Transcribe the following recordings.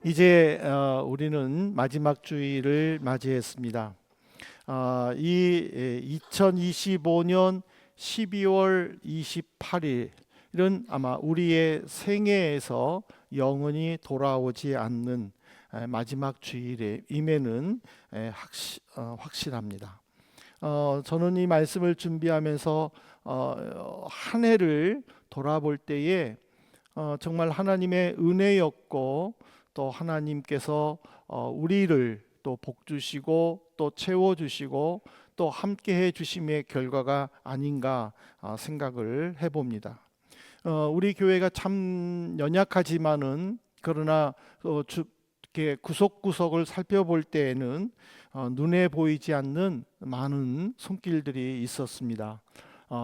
이제 우리는 마지막 주일을 맞이했습니다. 이 2025년 12월 28일은 아마 우리의 생애에서 영원히 돌아오지 않는 마지막 주일임에는 확실합니다. 저는 이 말씀을 준비하면서 한 해를 돌아볼 때에 정말 하나님의 은혜였고, 또 하나님께서 우리를 또 복주시고 또 채워주시고 또 함께해 주심의 결과가 아닌가 생각을 해봅니다. 우리 교회가 참 연약하지만은 그러나 이렇게 구석구석을 살펴볼 때에는 눈에 보이지 않는 많은 손길들이 있었습니다.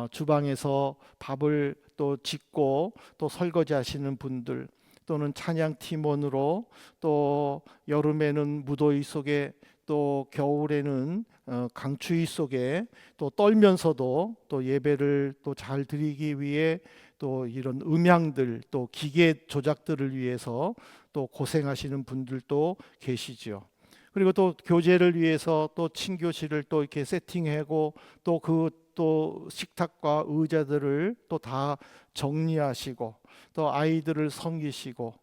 주방에서 밥을 또 짓고 또 설거지 하시는 분들, 또는 찬양 팀원으로, 또 여름에는 무더위 속에, 또 겨울에는 강추위 속에 또 떨면서도 또 예배를 또 잘 드리기 위해 또 이런 음향들, 또 기계 조작들을 위해서 또 고생하시는 분들도 계시죠. 그리고 또 교제를 위해서 또 친교실을 또 이렇게 세팅하고, 또 식탁과 의자들을 또 다 정리하시고, 또 아이들을 섬기시고,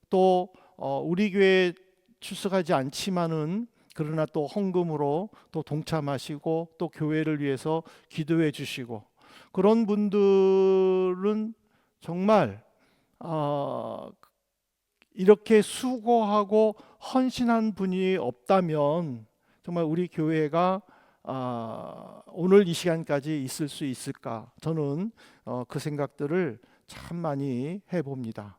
또 우리 교회 출석하지 않지만은 그러나 또 헌금으로 또 동참하시고 또 교회를 위해서 기도해 주시고, 그런 분들은 정말 이렇게 수고하고 헌신한 분이 없다면 정말 우리 교회가 오늘 이 시간까지 있을 수 있을까? 저는 그 생각들을 참 많이 해봅니다.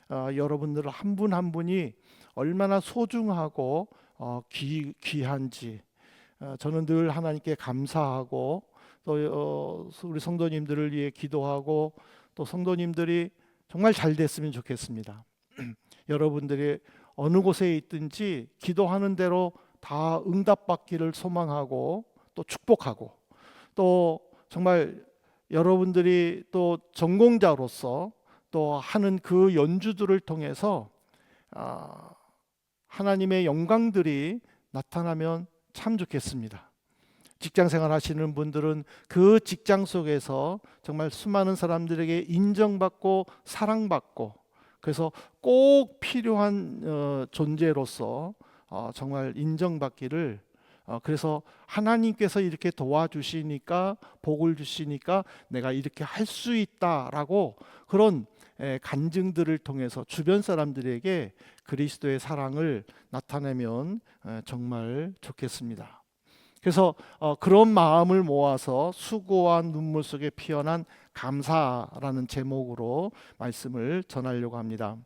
여러분들 한 분 한 분이 얼마나 소중하고 귀한지 저는 늘 하나님께 감사하고, 또 우리 성도님들을 위해 기도하고, 또 성도님들이 정말 잘 됐으면 좋겠습니다. 여러분들이 어느 곳에 있든지 기도하는 대로 다 응답받기를 소망하고 또 축복하고, 또 정말 여러분들이 또 전공자로서 또 하는 그 연주들을 통해서 하나님의 영광들이 나타나면 참 좋겠습니다. 직장생활 하시는 분들은 그 직장 속에서 정말 수많은 사람들에게 인정받고 사랑받고, 그래서 꼭 필요한 존재로서 정말 인정받기를, 그래서 하나님께서 이렇게 도와주시니까, 복을 주시니까 내가 이렇게 할 수 있다라고, 그런 간증들을 통해서 주변 사람들에게 그리스도의 사랑을 나타내면 정말 좋겠습니다. 그래서 그런 마음을 모아서 수고와 눈물 속에 피어난 감사라는 제목으로 말씀을 전하려고 합니다.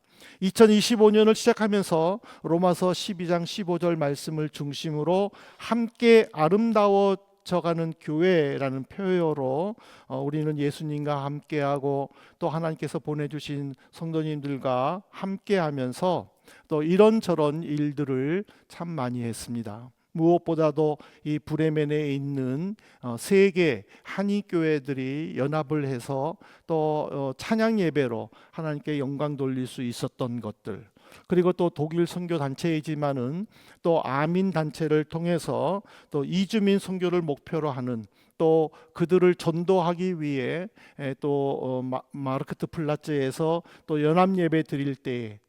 2025년을 시작하면서 로마서 12장 15절 말씀을 중심으로 함께 아름다워져가는 교회라는 표어로 우리는 예수님과 함께하고 또 하나님께서 보내주신 성도님들과 함께하면서 또 이런저런 일들을 참 많이 했습니다. 무엇보다도 이 브레멘에 있는 세 개 한인교회들이 연합을 해서 또 찬양 예배로 하나님께 영광 돌릴 수 있었던 것들, 그리고 또 독일 선교 단체이지만은 또 아민 단체를 통해서 또 이주민 선교를 목표로 하는, 또 그들을 전도하기 위해 또 마르크트 플라츠에서 또 연합 예배 드릴 때에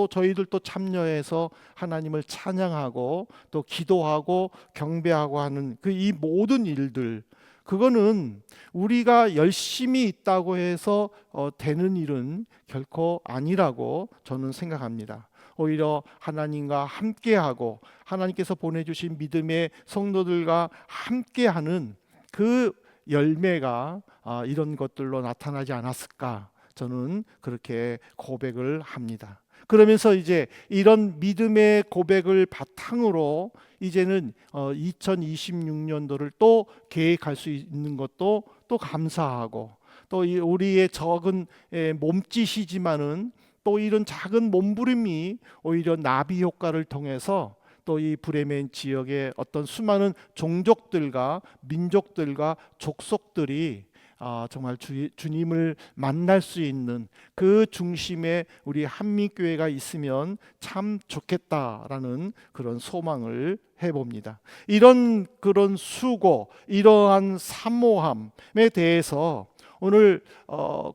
저희들 또 참여해서 하나님을 찬양하고 또 기도하고 경배하고 하는 이 모든 일들, 그거는 우리가 열심히 있다고 해서 되는 일은 결코 아니라고 저는 생각합니다. 오히려 하나님과 함께하고 하나님께서 보내주신 믿음의 성도들과 함께하는 그 열매가 이런 것들로 나타나지 않았을까, 저는 그렇게 고백을 합니다. 그러면서 이제 이런 믿음의 고백을 바탕으로 이제는 2026년도를 또 계획할 수 있는 것도 또 감사하고, 또 우리의 적은 몸짓이지만은 또 이런 작은 몸부림이 오히려 나비 효과를 통해서 또 이 브레멘 지역의 어떤 수많은 종족들과 민족들과 족속들이 정말 주님을 만날 수 있는 그 중심에 우리 한민교회가 있으면 참 좋겠다라는 그런 소망을 해봅니다. 이런 그런 수고, 이러한 사모함에 대해서 오늘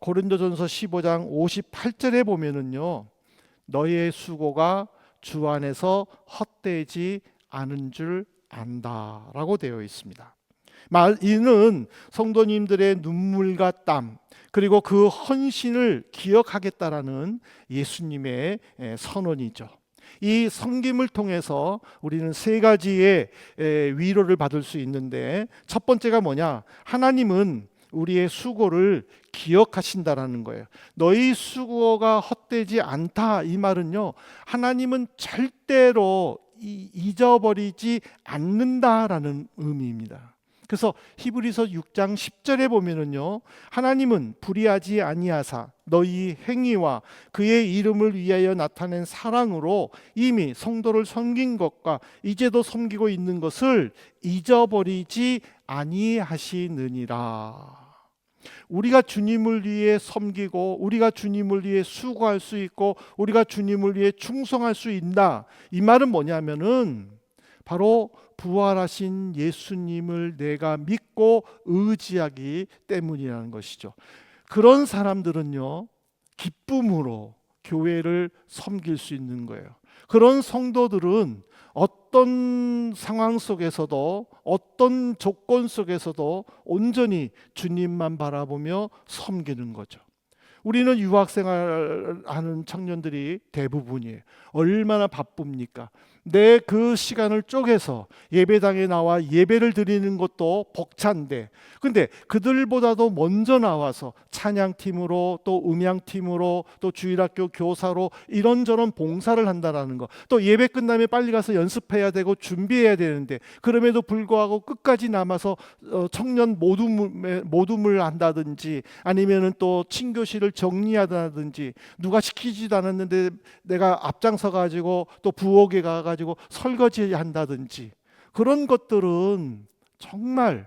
고린도전서 15장 58절에 보면은요, 너의 수고가 주 안에서 헛되지 않은 줄 안다라고 되어 있습니다. 이는 성도님들의 눈물과 땀, 그리고 그 헌신을 기억하겠다라는 예수님의 선언이죠. 이 섬김을 통해서 우리는 세 가지의 위로를 받을 수 있는데, 첫 번째가 뭐냐? 하나님은 우리의 수고를 기억하신다라는 거예요. 너희 수고가 헛되지 않다, 이 말은요, 하나님은 절대로 잊어버리지 않는다라는 의미입니다. 그래서 히브리서 6장 10절에 보면은요, 하나님은 불의하지 아니하사 너희 행위와 그의 이름을 위하여 나타낸 사랑으로 이미 성도를 섬긴 것과 이제도 섬기고 있는 것을 잊어버리지 아니하시느니라. 우리가 주님을 위해 섬기고 우리가 주님을 위해 수고할 수 있고 우리가 주님을 위해 충성할 수 있다, 이 말은 뭐냐면은 바로 부활하신 예수님을 내가 믿고 의지하기 때문이라는 것이죠. 그런 사람들은요, 기쁨으로 교회를 섬길 수 있는 거예요. 그런 성도들은 어떤 상황 속에서도 어떤 조건 속에서도 온전히 주님만 바라보며 섬기는 거죠. 우리는 유학생활하는 청년들이 대부분이에요. 얼마나 바쁩니까? 내 그 시간을 쪼개서 예배당에 나와 예배를 드리는 것도 벅찬데, 근데 그들보다도 먼저 나와서 찬양팀으로 또 음향팀으로 또 주일학교 교사로 이런저런 봉사를 한다는 거, 또 예배 끝나면 빨리 가서 연습해야 되고 준비해야 되는데 그럼에도 불구하고 끝까지 남아서 청년 모둠을 한다든지 아니면은 또 친교실을 정리하다든지, 누가 시키지도 않았는데 내가 앞장서 가지고 또 부엌에 가가지고 설거지 한다든지, 그런 것들은 정말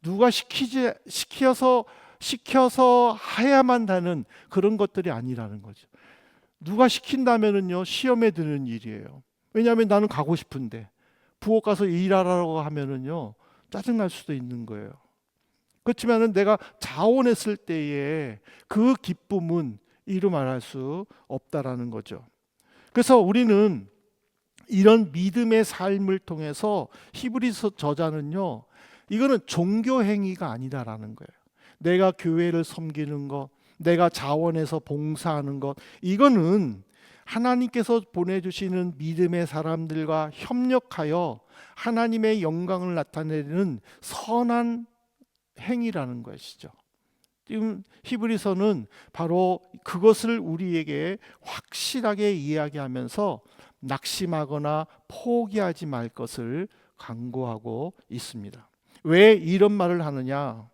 누가 시켜서 해야만 하는 그런 것들이 아니라는 거죠. 누가 시킨다면은요, 시험에 드는 일이에요. 왜냐하면 나는 가고 싶은데 부엌 가서 일하라고 하면은요, 짜증날 수도 있는 거예요. 그렇지만은 내가 자원했을 때에 그 기쁨은 이루 말할 수 없다라는 거죠. 그래서 우리는 이런 믿음의 삶을 통해서 히브리서 저자는요, 이거는 종교 행위가 아니다라는 거예요. 내가 교회를 섬기는 것, 내가 자원해서 봉사하는 것, 이거는 하나님께서 보내주시는 믿음의 사람들과 협력하여 하나님의 영광을 나타내는 선한 행위라는 것이죠. 지금 히브리서는 바로 그것을 우리에게 확실하게 이야기하면서 낙심하거나 포기하지 말 것을 강구하고 있습니다. 왜 이런 말을 하느냐?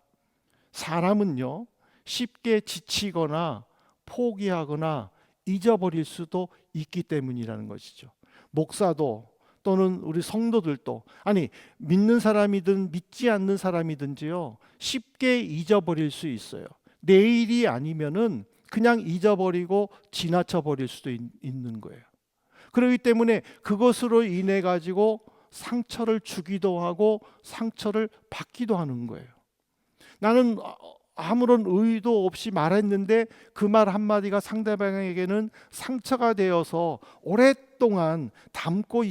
사람은요, 쉽게 지치거나 포기하거나 잊어버릴 수도 있기 때문이라는 것이죠. 목사도 또는 우리 성도들도, 아니 믿는 사람이든 믿지 않는 사람이든지요, 쉽게 잊어버릴 수 있어요. 내일이 아니면은 그냥 잊어버리고 지나쳐 버릴 수도 있는 거예요. 그렇기 때문에 그것으로 인해 가지고 상처를 주기도 하고 상처를 받기도 하는 거예요. 나는 아무런 의도 없이 말했는데 그 말 한마디가 상대방에게는 상처가 되어서 오랫동안 담고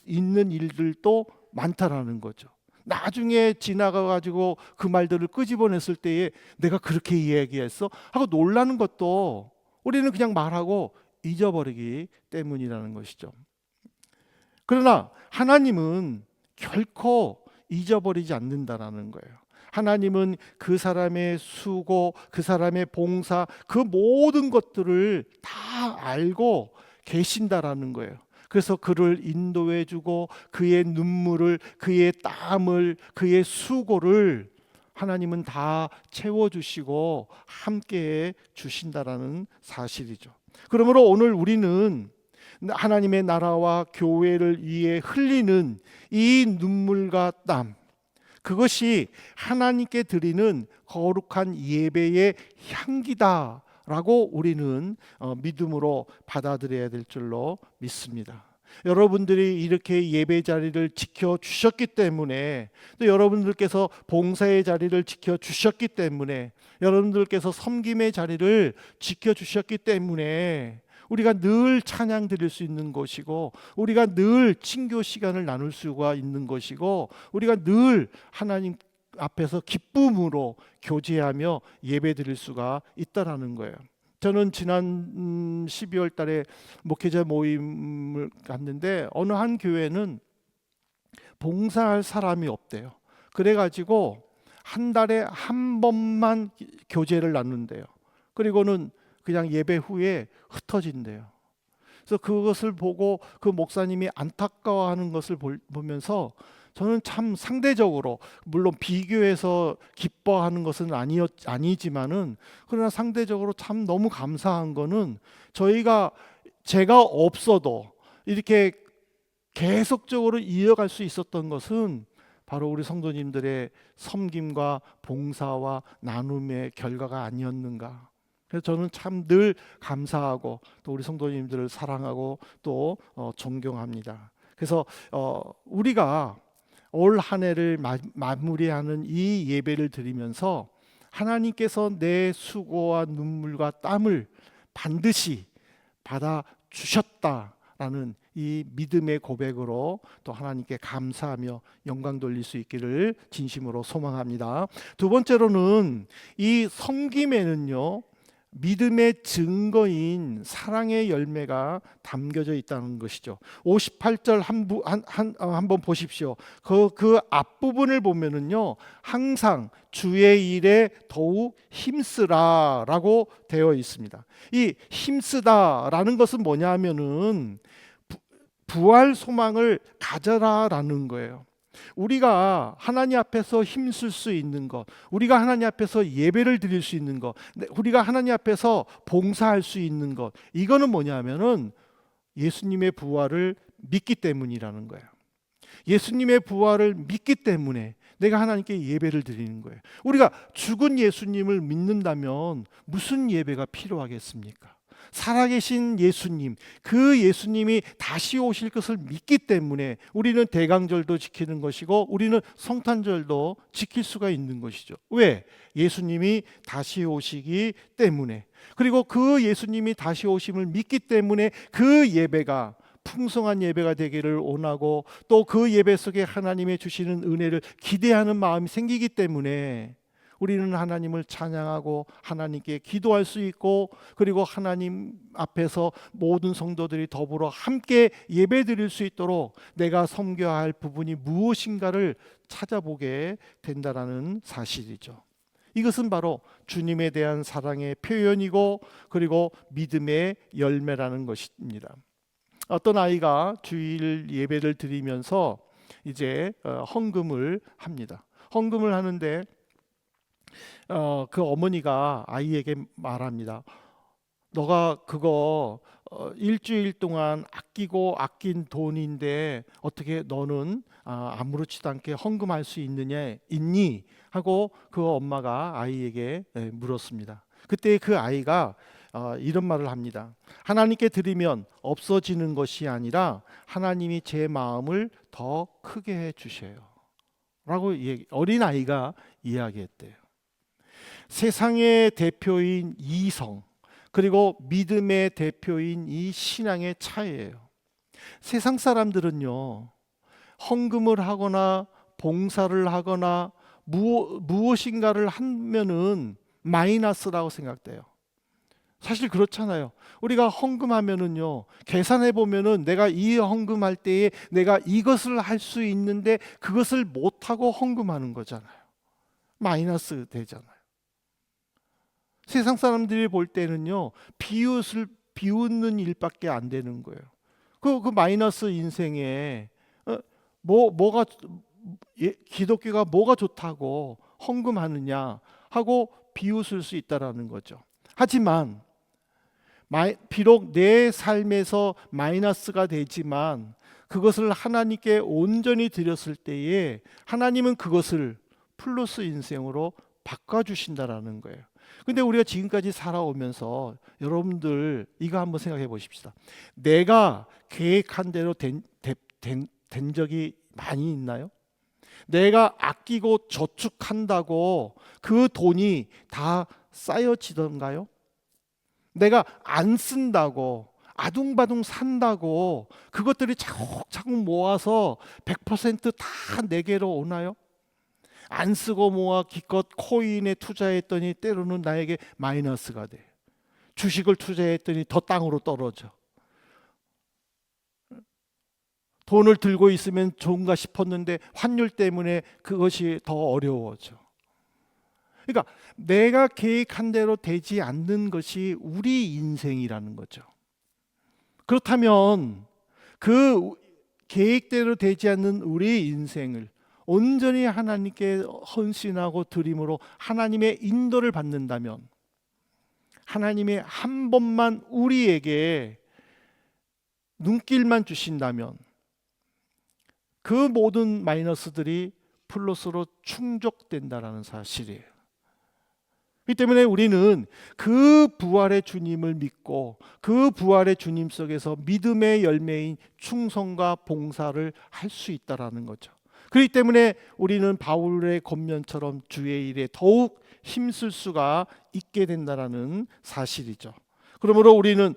있는 일들도 많다라는 거죠. 나중에 지나가 가지고 그 말들을 끄집어냈을 때에 내가 그렇게 이야기했어 하고 놀라는 것도 우리는 그냥 말하고 잊어버리기 때문이라는 것이죠. 그러나 하나님은 결코 잊어버리지 않는다라는 거예요. 하나님은 그 사람의 수고, 그 사람의 봉사, 그 모든 것들을 다 알고 계신다라는 거예요. 그래서 그를 인도해 주고 그의 눈물을, 그의 땀을, 그의 수고를 하나님은 다 채워주시고 함께해 주신다라는 사실이죠. 그러므로 오늘 우리는 하나님의 나라와 교회를 위해 흘리는 이 눈물과 땀, 그것이 하나님께 드리는 거룩한 예배의 향기다라고 우리는 믿음으로 받아들여야 될 줄로 믿습니다. 여러분들이 이렇게 예배 자리를 지켜주셨기 때문에, 또 여러분들께서 봉사의 자리를 지켜주셨기 때문에, 여러분들께서 섬김의 자리를 지켜주셨기 때문에 우리가 늘 찬양 드릴 수 있는 것이고, 우리가 늘 친교 시간을 나눌 수가 있는 것이고, 우리가 늘 하나님 앞에서 기쁨으로 교제하며 예배 드릴 수가 있다라는 거예요. 저는 지난 12월 달에 목회자 모임을 갔는데 어느 한 교회는 봉사할 사람이 없대요. 그래가지고 한 달에 한 번만 교제를 나눈대요. 그리고는 그냥 예배 후에 흩어진대요. 그래서 그것을 보고 그 목사님이 안타까워하는 것을 보면서 저는 참 상대적으로, 물론 비교해서 기뻐하는 것은 아니지만은, 그러나 상대적으로 참 너무 감사한 거는, 제가 없어도 이렇게 계속적으로 이어갈 수 있었던 것은 바로 우리 성도님들의 섬김과 봉사와 나눔의 결과가 아니었는가. 그래서 저는 참 늘 감사하고 또 우리 성도님들을 사랑하고 또 존경합니다. 그래서 우리가 올 한 해를 마무리하는 이 예배를 드리면서 하나님께서 내 수고와 눈물과 땀을 반드시 받아 주셨다라는 이 믿음의 고백으로 또 하나님께 감사하며 영광 돌릴 수 있기를 진심으로 소망합니다. 두 번째로는 이 섬김에는요, 믿음의 증거인 사랑의 열매가 담겨져 있다는 것이죠. 58절 한번 보십시오. 그 앞부분을 보면은요, 항상 주의 일에 더욱 힘쓰라라고 되어 있습니다. 이 힘쓰다라는 것은 뭐냐면은 부활 소망을 가져라라는 거예요. 우리가 하나님 앞에서 힘쓸 수 있는 것, 우리가 하나님 앞에서 예배를 드릴 수 있는 것, 우리가 하나님 앞에서 봉사할 수 있는 것, 이거는 뭐냐면은 예수님의 부활을 믿기 때문이라는 거예요. 예수님의 부활을 믿기 때문에 내가 하나님께 예배를 드리는 거예요. 우리가 죽은 예수님을 믿는다면 무슨 예배가 필요하겠습니까? 살아계신 예수님, 그 예수님이 다시 오실 것을 믿기 때문에 우리는 대강절도 지키는 것이고, 우리는 성탄절도 지킬 수가 있는 것이죠. 왜? 예수님이 다시 오시기 때문에. 그리고 그 예수님이 다시 오심을 믿기 때문에 그 예배가 풍성한 예배가 되기를 원하고, 또 그 예배 속에 하나님의 주시는 은혜를 기대하는 마음이 생기기 때문에 우리는 하나님을 찬양하고 하나님께 기도할 수 있고, 그리고 하나님 앞에서 모든 성도들이 더불어 함께 예배드릴 수 있도록 내가 섬겨야 할 부분이 무엇인가를 찾아보게 된다라는 사실이죠. 이것은 바로 주님에 대한 사랑의 표현이고, 그리고 믿음의 열매라는 것입니다. 어떤 아이가 주일 예배를 드리면서 이제 헌금을 합니다. 헌금을 하는데 그 어머니가 아이에게 말합니다. 너가 그거 일주일 동안 아낀 돈인데 어떻게 너는 아무렇지도 않게 헌금할 수 있니? 하고 그 엄마가 아이에게 물었습니다. 그때 그 아이가 이런 말을 합니다. 하나님께 드리면 없어지는 것이 아니라 하나님이 제 마음을 더 크게 해 주셔요 라고 어린아이가 이야기했대요. 세상의 대표인 이성, 그리고 믿음의 대표인 이 신앙의 차이예요. 세상 사람들은요, 헌금을 하거나 봉사를 하거나 무엇인가를 하면은 마이너스라고 생각돼요. 사실 그렇잖아요. 우리가 헌금하면은요, 계산해 보면은 내가 이 헌금할 때에 내가 이것을 할 수 있는데 그것을 못 하고 헌금하는 거잖아요. 마이너스 되잖아요. 세상 사람들이 볼 때는요, 비웃는 일밖에 안 되는 거예요. 그 마이너스 인생에 뭐가 기독교가 뭐가 좋다고 헌금하느냐 하고 비웃을 수 있다라는 거죠. 하지만 비록 내 삶에서 마이너스가 되지만 그것을 하나님께 온전히 드렸을 때에 하나님은 그것을 플러스 인생으로 바꿔주신다라는 거예요. 근데 우리가 지금까지 살아오면서 여러분들 이거 한번 생각해 보십시다. 내가 계획한 대로 된 적이 많이 있나요? 내가 아끼고 저축한다고 그 돈이 다 쌓여지던가요? 내가 안 쓴다고 아둥바둥 산다고 그것들이 차곡차곡 모아서 100%다 내게로 오나요? 안 쓰고 모아 기껏 코인에 투자했더니 때로는 나에게 마이너스가 돼. 주식을 투자했더니 더 땅으로 떨어져. 돈을 들고 있으면 좋은가 싶었는데 환율 때문에 그것이 더 어려워져. 그러니까 내가 계획한 대로 되지 않는 것이 우리 인생이라는 거죠. 그렇다면 그 계획대로 되지 않는 우리 인생을 온전히 하나님께 헌신하고 드림으로 하나님의 인도를 받는다면, 하나님의 한 번만 우리에게 눈길만 주신다면 그 모든 마이너스들이 플러스로 충족된다라는 사실이에요. 그렇기 때문에 우리는 그 부활의 주님을 믿고 그 부활의 주님 속에서 믿음의 열매인 충성과 봉사를 할 수 있다라는 거죠. 그렇기 때문에 우리는 바울의 권면처럼 주의 일에 더욱 힘쓸 수가 있게 된다라는 사실이죠. 그러므로 우리는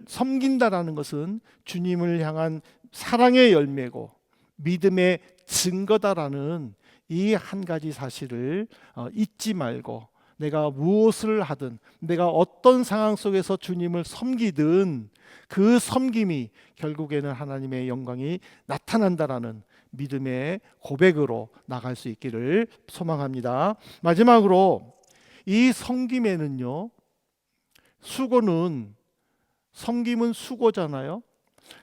섬긴다라는 것은 주님을 향한 사랑의 열매고 믿음의 증거다라는 이 한 가지 사실을 잊지 말고, 내가 무엇을 하든 내가 어떤 상황 속에서 주님을 섬기든 그 섬김이 결국에는 하나님의 영광이 나타난다라는 믿음의 고백으로 나갈 수 있기를 소망합니다. 마지막으로 이 섬김에는요, 섬김은 수고잖아요.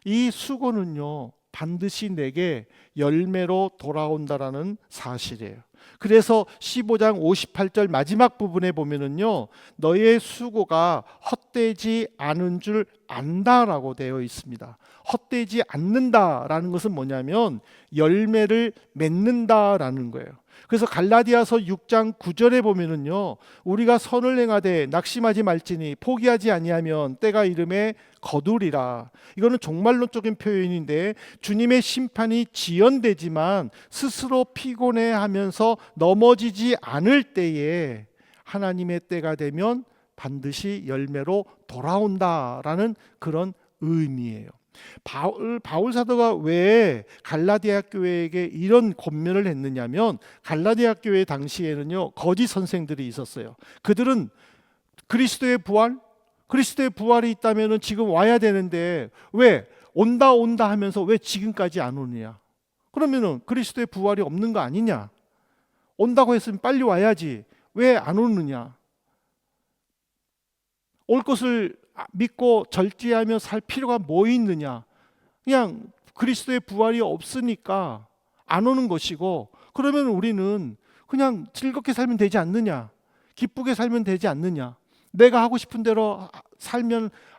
이 수고는요 반드시 내게 열매로 돌아온다라는 사실이에요. 그래서 15장 58절 마지막 부분에 보면은요, 너의 수고가 헛되지 않은 줄 안다라고 되어 있습니다. 헛되지 않는다라는 것은 뭐냐면 열매를 맺는다라는 거예요. 그래서 갈라디아서 6장 9절에 보면은요, 우리가 선을 행하되 낙심하지 말지니 포기하지 아니하면 때가 이름에 거두리라. 이거는 종말론적인 표현인데 주님의 심판이 지연되지만 스스로 피곤해하면서 넘어지지 않을 때에 하나님의 때가 되면 반드시 열매로 돌아온다라는 그런 의미예요. 바울 사도가 왜 갈라디아 교회에게 이런 권면을 했느냐면, 갈라디아 교회 당시에는요 거짓 선생들이 있었어요. 그들은 그리스도의 부활이 있다면 지금 와야 되는데 왜 온다 하면서 왜 지금까지 안 오느냐? 그러면은 그리스도의 부활이 없는 거 아니냐? 온다고 했으면 빨리 와야지 왜 안 오느냐? 올 것을 믿고 절제하며 살 필요가 뭐 있느냐? 그냥 그리스도의 부활이 없으니까 안 오는 것이고, 그러면 우리는 그냥 즐겁게 살면 되지 않느냐? 기쁘게 살면 되지 않느냐? 내가 하고 싶은 대로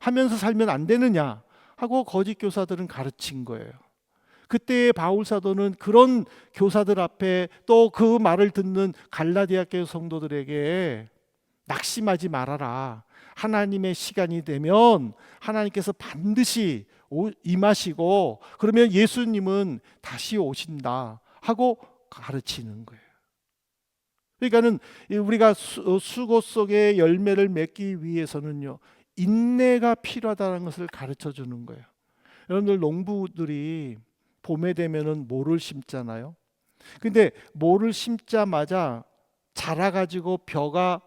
하면서 살면 안 되느냐? 하고 거짓 교사들은 가르친 거예요. 그때 바울 사도는 그런 교사들 앞에 또 그 말을 듣는 갈라디아 교회 성도들에게 낙심하지 말아라. 하나님의 시간이 되면 하나님께서 반드시 임하시고 그러면 예수님은 다시 오신다 하고 가르치는 거예요. 그러니까는 우리가 수고 속에 열매를 맺기 위해서는요 인내가 필요하다는 것을 가르쳐 주는 거예요. 여러분들 농부들이 봄에 되면은 모를 심잖아요. 근데 모를 심자마자 자라가지고 벼가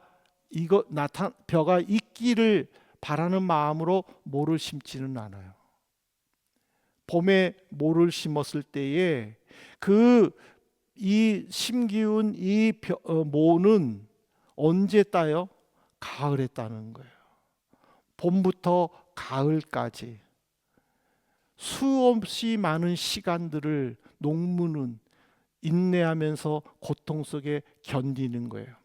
있기를 바라는 마음으로 모를 심지는 않아요. 봄에 모를 심었을 때에 이 심기운 모는 언제 따요? 가을에 따는 거예요. 봄부터 가을까지 수없이 많은 시간들을 농부는 인내하면서 고통 속에 견디는 거예요.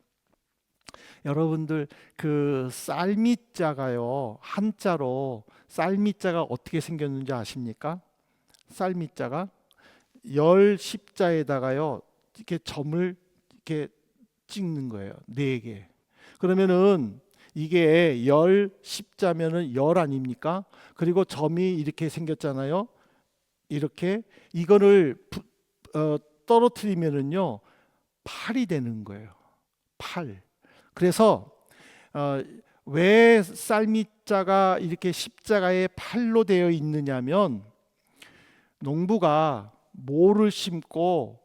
여러분들 그 쌀미자가요 한자로 쌀미자가 어떻게 생겼는지 아십니까? 쌀미자가 열 십자에다가요 이렇게 점을 이렇게 찍는 거예요. 4개. 그러면은 이게 열 십자면은 열 아닙니까? 그리고 점이 이렇게 생겼잖아요. 이렇게 이거를 떨어뜨리면은요 8이 되는 거예요. 8. 그래서 왜 쌀미자가 이렇게 십자가에 8로 되어 있느냐면 농부가 모를 심고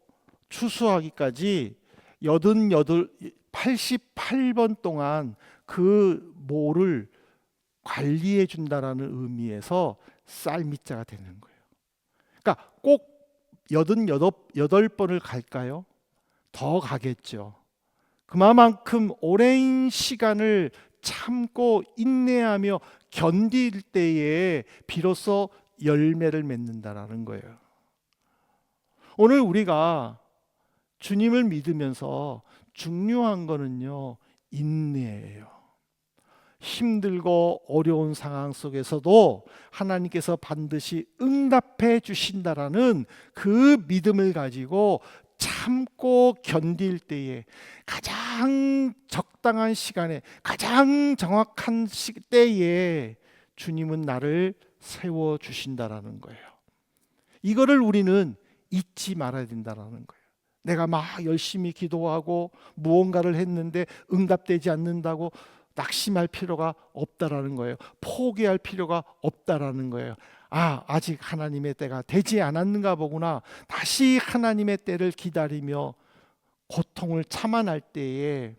추수하기까지 88번 동안 그 모를 관리해 준다라는 의미에서 쌀미자가 되는 거예요. 그러니까 꼭 88번을 갈까요? 더 가겠죠. 그만큼 오랜 시간을 참고 인내하며 견딜 때에 비로소 열매를 맺는다라는 거예요. 오늘 우리가 주님을 믿으면서 중요한 거는요, 인내예요. 힘들고 어려운 상황 속에서도 하나님께서 반드시 응답해 주신다라는 그 믿음을 가지고 참고 견딜 때에 가장 적당한 시간에 가장 정확한 때에 주님은 나를 세워 주신다라는 거예요. 이거를 우리는 잊지 말아야 된다라는 거예요. 내가 막 열심히 기도하고 무언가를 했는데 응답되지 않는다고 낙심할 필요가 없다라는 거예요. 포기할 필요가 없다라는 거예요. 아직 하나님의 때가 되지 않았는가 보구나. 다시 하나님의 때를 기다리며 고통을 참아낼 때에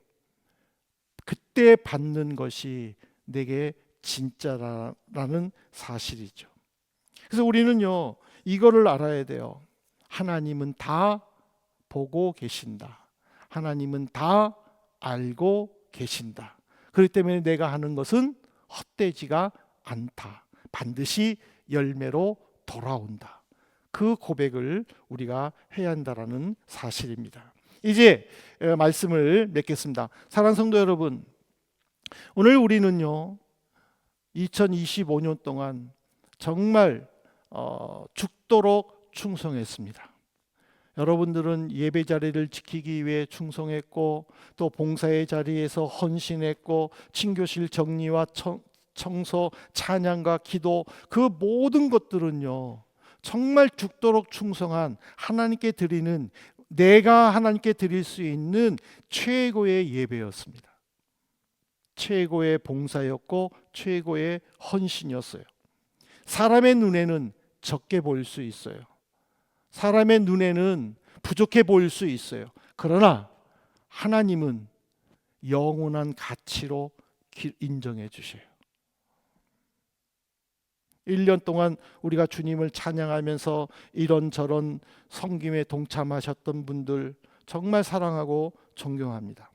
그때 받는 것이 내게 진짜라는 사실이죠. 그래서 우리는요, 이거를 알아야 돼요. 하나님은 다 보고 계신다. 하나님은 다 알고 계신다. 그렇기 때문에 내가 하는 것은 헛되지가 않다. 반드시 열매로 돌아온다. 그 고백을 우리가 해야 한다라는 사실입니다. 이제 말씀을 맺겠습니다. 사랑하는 성도 여러분, 오늘 우리는요 2025년 동안 정말 죽도록 충성했습니다. 여러분들은 예배 자리를 지키기 위해 충성했고, 또 봉사의 자리에서 헌신했고, 친교실 정리와 청소, 찬양과 기도, 그 모든 것들은요 정말 죽도록 충성한 하나님께 드리는, 내가 하나님께 드릴 수 있는 최고의 예배였습니다. 최고의 봉사였고 최고의 헌신이었어요. 사람의 눈에는 적게 보일 수 있어요. 사람의 눈에는 부족해 보일 수 있어요. 그러나 하나님은 영원한 가치로 인정해 주셔요. 1년 동안 우리가 주님을 찬양하면서 이런저런 섬김에 동참하셨던 분들 정말 사랑하고 존경합니다.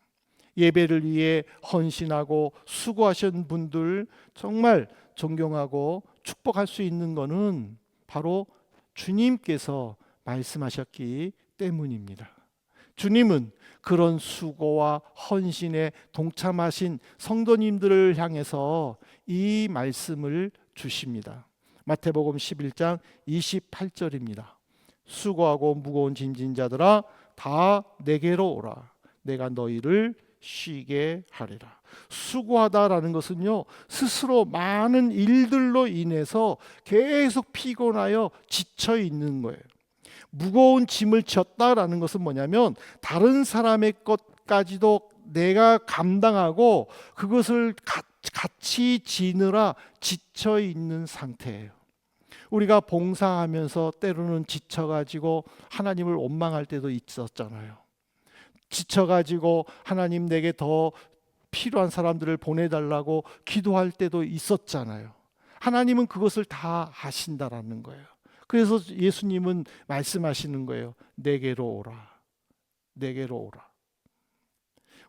예배를 위해 헌신하고 수고하신 분들 정말 존경하고 축복할 수 있는 것은 바로 주님께서 말씀하셨기 때문입니다. 주님은 그런 수고와 헌신에 동참하신 성도님들을 향해서 이 말씀을 주십니다. 마태복음 11장 28절입니다. 수고하고 무거운 짐진 자들아 다 내게로 오라. 내가 너희를 쉬게 하리라. 수고하다라는 것은요 스스로 많은 일들로 인해서 계속 피곤하여 지쳐 있는 거예요. 무거운 짐을 졌다라는 것은 뭐냐면 다른 사람의 것까지도 내가 감당하고 그것을 같이 지느라 지쳐 있는 상태예요. 우리가 봉사하면서 때로는 지쳐가지고 하나님을 원망할 때도 있었잖아요. 지쳐가지고 하나님 내게 더 필요한 사람들을 보내달라고 기도할 때도 있었잖아요. 하나님은 그것을 다 아신다라는 거예요. 그래서 예수님은 말씀하시는 거예요. 내게로 오라. 내게로 오라.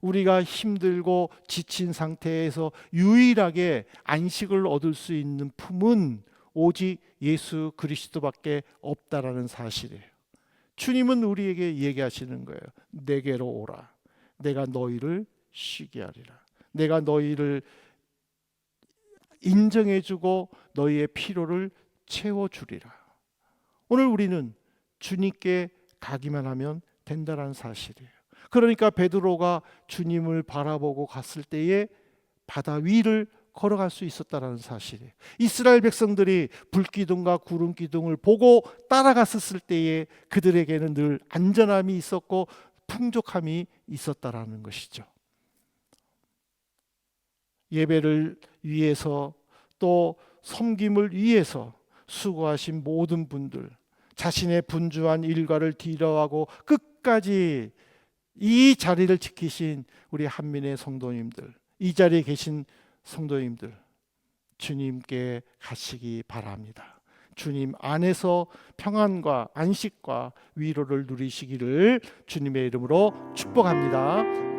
우리가 힘들고 지친 상태에서 유일하게 안식을 얻을 수 있는 품은 오직 예수 그리스도밖에 없다라는 사실이에요. 주님은 우리에게 얘기하시는 거예요. 내게로 오라. 내가 너희를 쉬게 하리라. 내가 너희를 인정해주고 너희의 필요를 채워주리라. 오늘 우리는 주님께 가기만 하면 된다는 사실이에요. 그러니까 베드로가 주님을 바라보고 갔을 때에 바다 위를 걸어갈 수 있었다는 사실이에요. 이스라엘 백성들이 불기둥과 구름 기둥을 보고 따라갔을 때에 그들에게는 늘 안전함이 있었고 풍족함이 있었다라는 것이죠. 예배를 위해서 또 섬김을 위해서 수고하신 모든 분들, 자신의 분주한 일과를 뒤로하고 끝까지 이 자리를 지키신 우리 한민의 성도님들, 이 자리에 계신 성도님들, 주님께 가시기 바랍니다. 주님 안에서 평안과 안식과 위로를 누리시기를 주님의 이름으로 축복합니다.